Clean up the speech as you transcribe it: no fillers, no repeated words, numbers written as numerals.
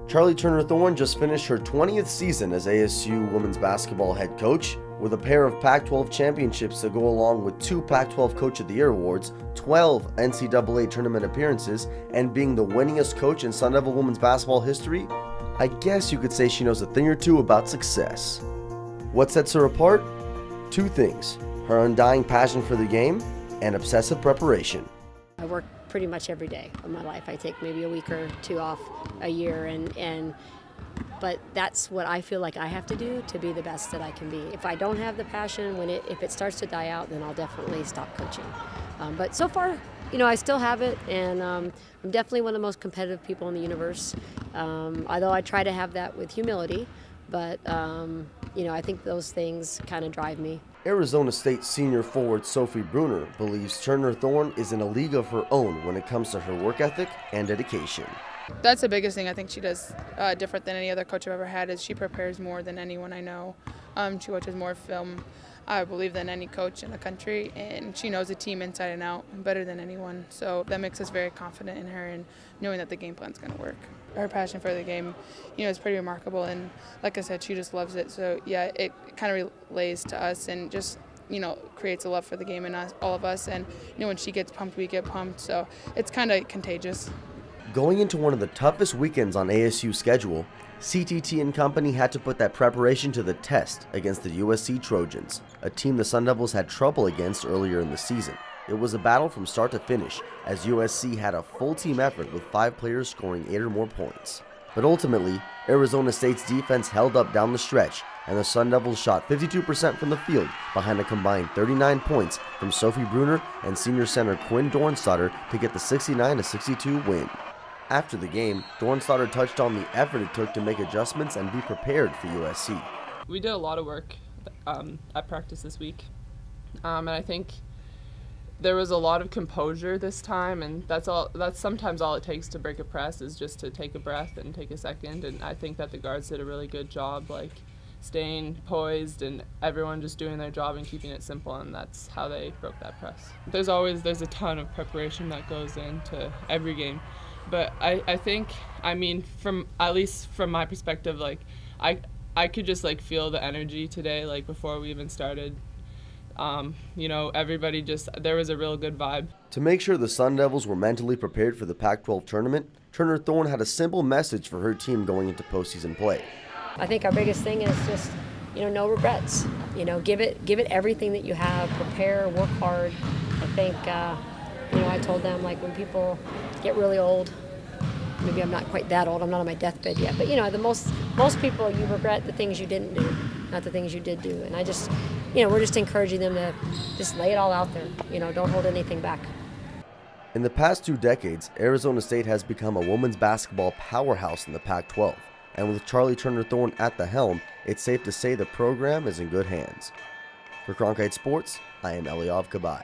Charli Turner Thorne just finished her 20th season as ASU women's basketball head coach, with a pair of Pac-12 championships to go along with 2 Pac-12 Coach of the Year awards, 12 NCAA tournament appearances, and being the winningest coach in Sun Devil women's basketball history. I guess you could say she knows a thing or two about success. What sets her apart? 2 things: her undying passion for the game and obsessive preparation. I work pretty much every day of my life. I take maybe a week or 2 off a year, but that's what I feel like I have to do to be the best that I can be. If I don't have the passion, if it starts to die out, then I'll definitely stop coaching. But so far, I still have it, and I'm definitely one of the most competitive people in the universe. Although I try to have that with humility, but I think those things kind of drive me. Arizona State senior forward Sophie Bruner believes Turner Thorne is in a league of her own when it comes to her work ethic and dedication. That's the biggest thing I think she does different than any other coach I've ever had, is she prepares more than anyone I know. She watches more film, I believe, than any coach in the country, and she knows the team inside and out better than anyone. So that makes us very confident in her and knowing that the game plan's going to work. Her passion for the game, is pretty remarkable, and like I said, she just loves it. So yeah, it kind of relays to us and just creates a love for the game in us, all of us. And when she gets pumped, we get pumped. So it's kind of contagious. Going into one of the toughest weekends on ASU's schedule, CTT and company had to put that preparation to the test against the USC Trojans, a team the Sun Devils had trouble against earlier in the season. It was a battle from start to finish, as USC had a full team effort with 5 players scoring 8 or more points. But ultimately, Arizona State's defense held up down the stretch, and the Sun Devils shot 52% from the field behind a combined 39 points from Sophie Bruner and senior center Quinn Dornstadter to get the 69-62 win. After the game, Dornstadter touched on the effort it took to make adjustments and be prepared for USC. We did a lot of work at practice this week, and I think there was a lot of composure this time, and that's sometimes all it takes to break a press, is just to take a breath and take a second. And I think that the guards did a really good job, staying poised and everyone just doing their job and keeping it simple, and that's how they broke that press. There's a ton of preparation that goes into every game, but I think, at least from my perspective, I could just feel the energy today, before we even started. Everybody there was a real good vibe. To make sure the Sun Devils were mentally prepared for the Pac-12 tournament, Turner Thorne had a simple message for her team going into postseason play. I think our biggest thing is just, no regrets. Give it everything that you have. Prepare, work hard. I think, I told them, when people get really old, maybe I'm not quite that old, I'm not on my deathbed yet, but most people, you regret the things you didn't do, not the things you did do. And I just, we're just encouraging them to just lay it all out there. Don't hold anything back. In the past 2 decades, Arizona State has become a women's basketball powerhouse in the Pac-12. And with Charli Turner Thorne at the helm, it's safe to say the program is in good hands. For Cronkite Sports, I am Eliav Gabay.